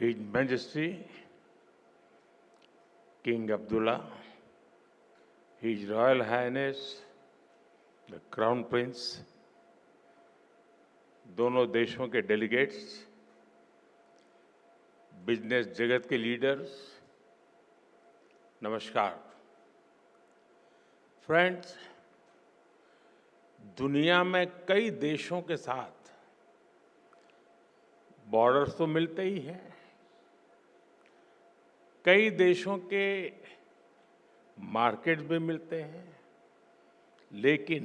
His Majesty King Abdullah, His Royal Highness the Crown Prince, दोनों देशों के delegates, business जगत के लीडर्स, नमस्कार। फ्रेंड्स, दुनिया में कई देशों के साथ बॉर्डर्स तो मिलते ही हैं। कई देशों के मार्केट्स भी मिलते हैं, लेकिन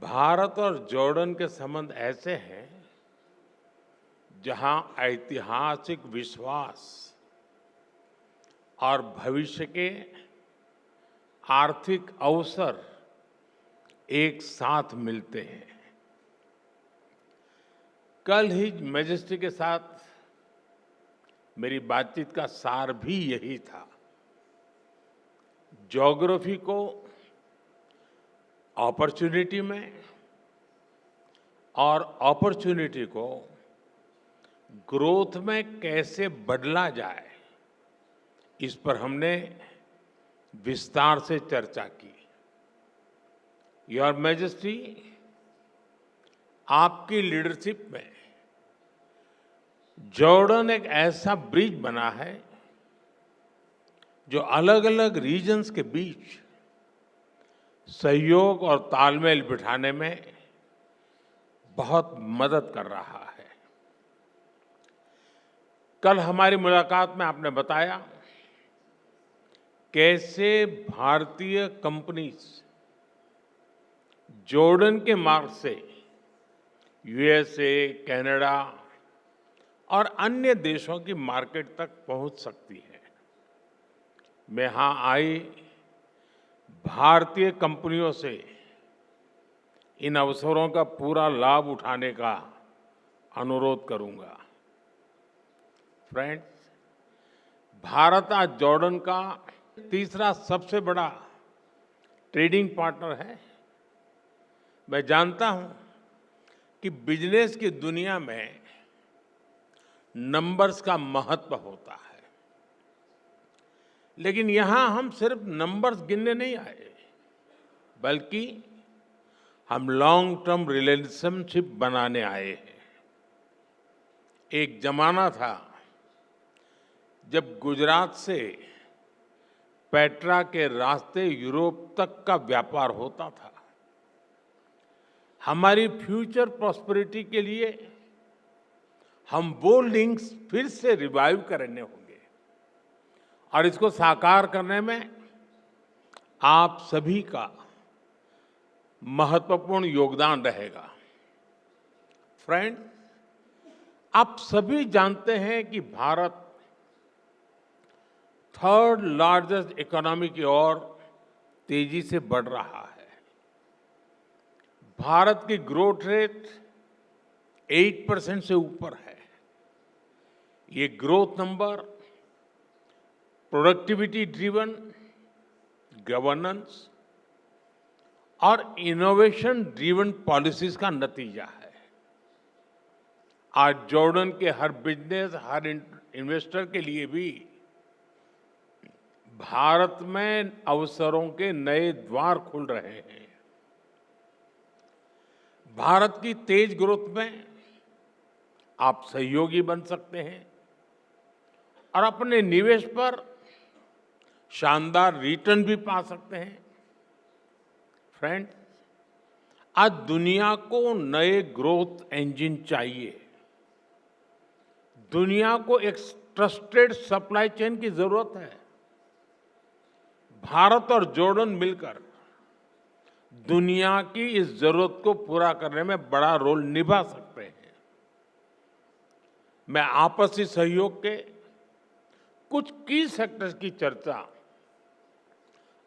भारत और जॉर्डन के संबंध ऐसे हैं जहां ऐतिहासिक विश्वास और भविष्य के आर्थिक अवसर एक साथ मिलते हैं। कल हिज मैजेस्टी के साथ मेरी बातचीत का सार भी यही था। ज्योग्राफी को अपॉर्चुनिटी में और अपॉर्चुनिटी को ग्रोथ में कैसे बदला जाए, इस पर हमने विस्तार से चर्चा की। योर मैजेस्टी, आपकी लीडरशिप में जॉर्डन एक ऐसा ब्रिज बना है जो अलग अलग रीजन्स के बीच सहयोग और तालमेल बिठाने में बहुत मदद कर रहा है। कल हमारी मुलाकात में आपने बताया कैसे भारतीय कंपनीज जॉर्डन के मार्ग से यूएसए, कनाडा और अन्य देशों की मार्केट तक पहुंच सकती है। मैं यहां आई भारतीय कंपनियों से इन अवसरों का पूरा लाभ उठाने का अनुरोध करूंगा। फ्रेंड्स, भारत आज जॉर्डन का तीसरा सबसे बड़ा ट्रेडिंग पार्टनर है। मैं जानता हूं कि बिजनेस की दुनिया में नंबर्स का महत्व होता है, लेकिन यहां हम सिर्फ नंबर्स गिनने नहीं आए, बल्कि हम लॉन्ग टर्म रिलेशनशिप बनाने आए हैं। एक जमाना था जब गुजरात से पेट्रा के रास्ते यूरोप तक का व्यापार होता था। हमारी फ्यूचर प्रॉस्पेरिटी के लिए हम वो लिंक्स फिर से रिवाइव करने होंगे और इसको साकार करने में आप सभी का महत्वपूर्ण योगदान रहेगा। फ्रेंड्स, आप सभी जानते हैं कि भारत थर्ड लार्जेस्ट इकोनॉमी की ओर तेजी से बढ़ रहा है। भारत की ग्रोथ रेट 8% से ऊपर है। ये growth number productivity driven, governance और इनोवेशन ड्रिवन पॉलिसीज का नतीजा है। आज जॉर्डन के हर बिजनेस, हर इन्वेस्टर के लिए भी भारत में अवसरों के नए द्वार खुल रहे हैं। भारत की तेज ग्रोथ में आप सहयोगी बन सकते हैं और अपने निवेश पर शानदार रिटर्न भी पा सकते हैं। फ्रेंड्स, आज दुनिया को नए ग्रोथ इंजन चाहिए। दुनिया को एक ट्रस्टेड सप्लाई चेन की जरूरत है। भारत और जॉर्डन मिलकर दुनिया की इस जरूरत को पूरा करने में बड़ा रोल निभा सकते हैं। मैं आपसी सहयोग के कुछ की सेक्टर्स की चर्चा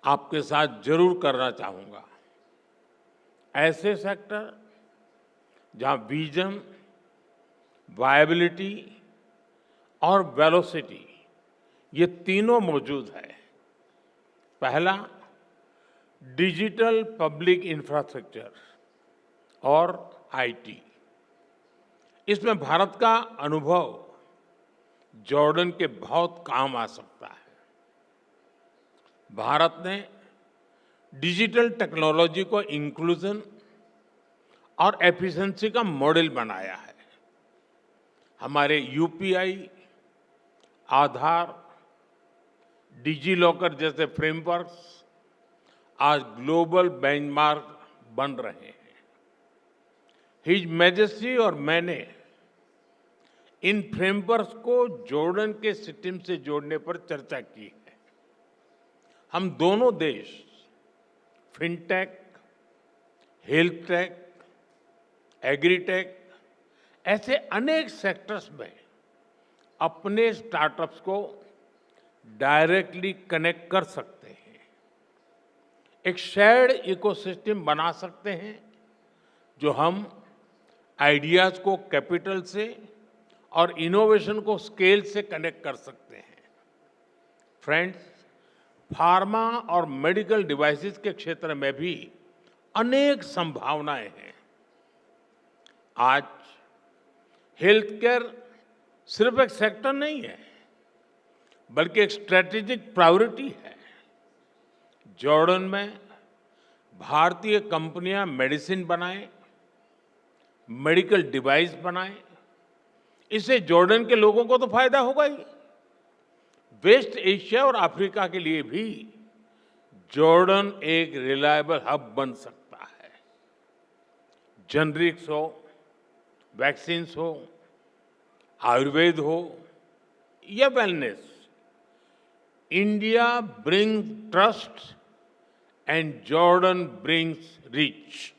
आपके साथ जरूर करना चाहूंगा। ऐसे सेक्टर जहां विजन, वायबिलिटी और वेलोसिटी, ये तीनों मौजूद है। पहला, डिजिटल पब्लिक इंफ्रास्ट्रक्चर और आईटी। इसमें भारत का अनुभव जॉर्डन के बहुत काम आ सकता है। भारत ने डिजिटल टेक्नोलॉजी को इंक्लूजन और एफिशिएंसी का मॉडल बनाया है। हमारे यूपीआई, आधार, डिजी लॉकर जैसे फ्रेमवर्क्स आज ग्लोबल बेंचमार्क बन रहे हैं। हिज मैजेस्टी और मैंने इन फ्रेमवर्क्स को जॉर्डन के सिस्टम से जोड़ने पर चर्चा की है। हम दोनों देश फिनटेक, हेल्थ टेक, एग्रीटेक ऐसे अनेक सेक्टर्स में अपने स्टार्टअप्स को डायरेक्टली कनेक्ट कर सकते हैं। एक शेयर्ड इकोसिस्टम बना सकते हैं जो हम आइडियाज को कैपिटल से और इनोवेशन को स्केल से कनेक्ट कर सकते हैं। फ्रेंड्स, फार्मा और मेडिकल डिवाइसेस के क्षेत्र में भी अनेक संभावनाएं हैं। आज हेल्थ केयर सिर्फ एक सेक्टर नहीं है, बल्कि एक स्ट्रेटेजिक प्रायोरिटी है। जॉर्डन में भारतीय कंपनियां मेडिसिन बनाएं, मेडिकल डिवाइस बनाएं, इससे जॉर्डन के लोगों को तो फायदा होगा ही। वेस्ट एशिया और अफ्रीका के लिए भी जॉर्डन एक रिलायबल हब बन सकता है। जेनरिक्स हो, वैक्सीन्स हो, आयुर्वेद हो या wellness, India brings trust and Jordan brings rich.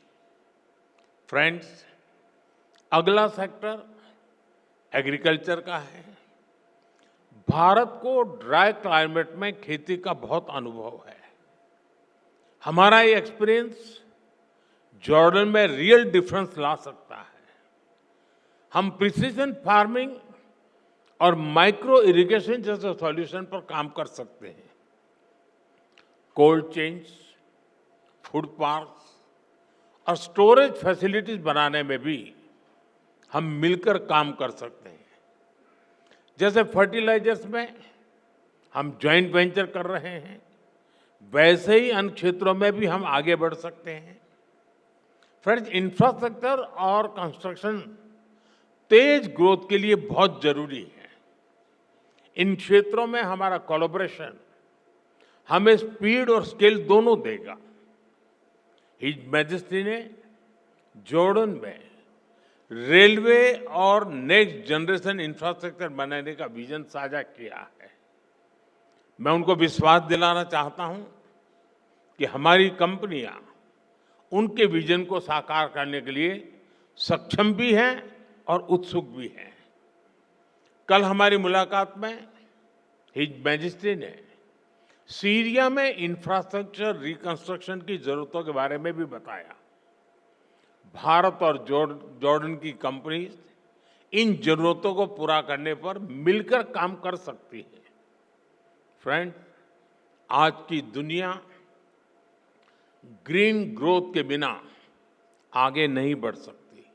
Friends, अगला सेक्टर एग्रीकल्चर का है। भारत को ड्राई क्लाइमेट में खेती का बहुत अनुभव है। हमारा ये एक्सपीरियंस जॉर्डन में रियल डिफरेंस ला सकता है। हम प्रिसीजन फार्मिंग और माइक्रो इरिगेशन जैसे सॉल्यूशन पर काम कर सकते हैं। कोल्ड चेन्स, फूड पार्क्स और स्टोरेज फैसिलिटीज बनाने में भी हम मिलकर काम कर सकते हैं। जैसे फर्टिलाइजर्स में हम जॉइंट वेंचर कर रहे हैं, वैसे ही अन्य क्षेत्रों में भी हम आगे बढ़ सकते हैं। फ्रेंड्स, इंफ्रास्ट्रक्चर और कंस्ट्रक्शन तेज ग्रोथ के लिए बहुत जरूरी है। इन क्षेत्रों में हमारा कोलैबोरेशन हमें स्पीड और स्केल दोनों देगा। हिज मैजेस्टी ने जॉर्डन में रेलवे और नेक्स्ट जनरेशन इंफ्रास्ट्रक्चर बनाने का विजन साझा किया है। मैं उनको विश्वास दिलाना चाहता हूं कि हमारी कंपनियां उनके विजन को साकार करने के लिए सक्षम भी हैं और उत्सुक भी हैं। कल हमारी मुलाकात में हिज मैजेस्टी ने सीरिया में इंफ्रास्ट्रक्चर रिकंस्ट्रक्शन की जरूरतों के बारे में भी बताया। भारत और जॉर्डन की कंपनीज इन जरूरतों को पूरा करने पर मिलकर काम कर सकती है। फ्रेंड्स, आज की दुनिया ग्रीन ग्रोथ के बिना आगे नहीं बढ़ सकती।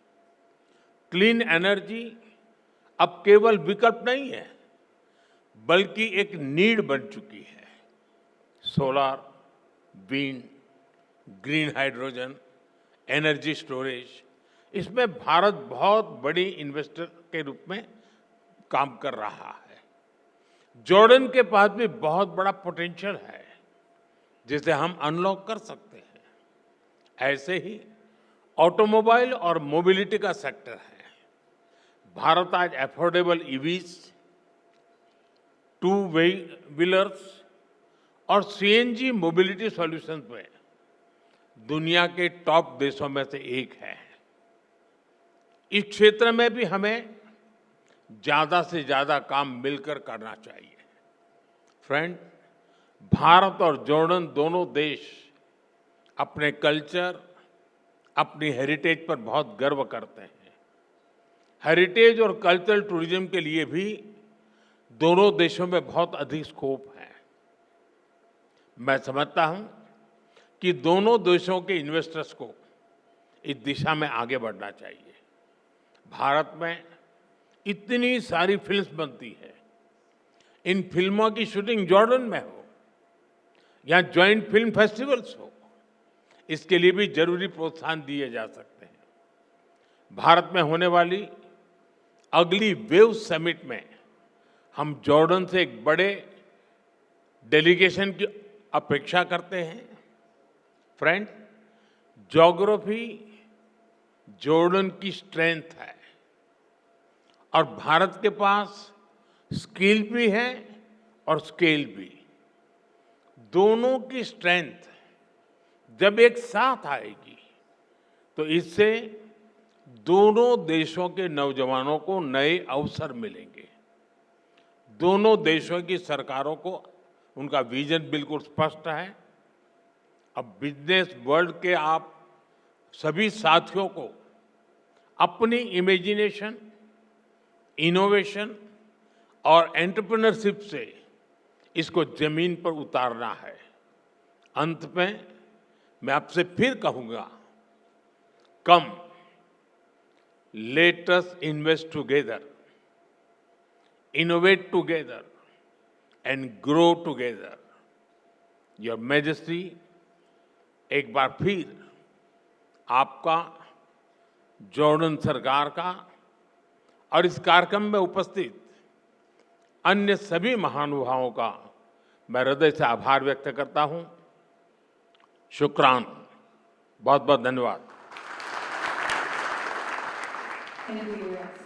क्लीन एनर्जी अब केवल विकल्प नहीं है, बल्कि एक नीड बन चुकी है। Solar, wind, green hydrogen, energy storage, इसमें भारत बहुत बड़ी इन्वेस्टर के रूप में काम कर रहा है। जॉर्डन के पास भी बहुत बड़ा पोटेंशियल है जिसे हम अनलॉक कर सकते हैं। ऐसे ही ऑटोमोबाइल और मोबिलिटी का सेक्टर है। भारत आज अफोर्डेबल ईवीज, टू व्हीलर्स और सीएनजी मोबिलिटी सॉल्यूशंस में दुनिया के टॉप देशों में से एक है। इस क्षेत्र में भी हमें ज्यादा से ज्यादा काम मिलकर करना चाहिए। फ्रेंड, भारत और जॉर्डन दोनों देश अपने कल्चर, अपनी हेरिटेज पर बहुत गर्व करते हैं। हेरिटेज और कल्चरल टूरिज्म के लिए भी दोनों देशों में बहुत अधिक स्कोप है। मैं समझता हूं कि दोनों देशों के इन्वेस्टर्स को इस दिशा में आगे बढ़ना चाहिए। भारत में इतनी सारी फिल्म्स बनती है, इन फिल्मों की शूटिंग जॉर्डन में हो या जॉइंट फिल्म फेस्टिवल्स हो, इसके लिए भी जरूरी प्रोत्साहन दिए जा सकते हैं। भारत में होने वाली अगली वेव समिट में हम जॉर्डन से एक बड़े डेलीगेशन की अपेक्षा करते हैं। फ्रेंड, ज्योग्राफी जॉर्डन की स्ट्रेंथ है और भारत के पास स्किल भी है और स्केल भी। दोनों की स्ट्रेंथ जब एक साथ आएगी तो इससे दोनों देशों के नौजवानों को नए अवसर मिलेंगे। दोनों देशों की सरकारों को उनका विजन बिल्कुल स्पष्ट है। अब बिजनेस वर्ल्ड के आप सभी साथियों को अपनी इमेजिनेशन, इनोवेशन और एंटरप्रेन्योरशिप से इसको जमीन पर उतारना है। अंत में मैं आपसे फिर कहूंगा, come let us invest together, innovate together and grow together. Your majesty, एक बार फिर आपका, जॉर्डन सरकार का और इस कार्यक्रम में उपस्थित अन्य सभी महानुभावों का मैं हृदय से आभार व्यक्त करता हूं। शुक्रान, बहुत बहुत धन्यवाद। Thank you.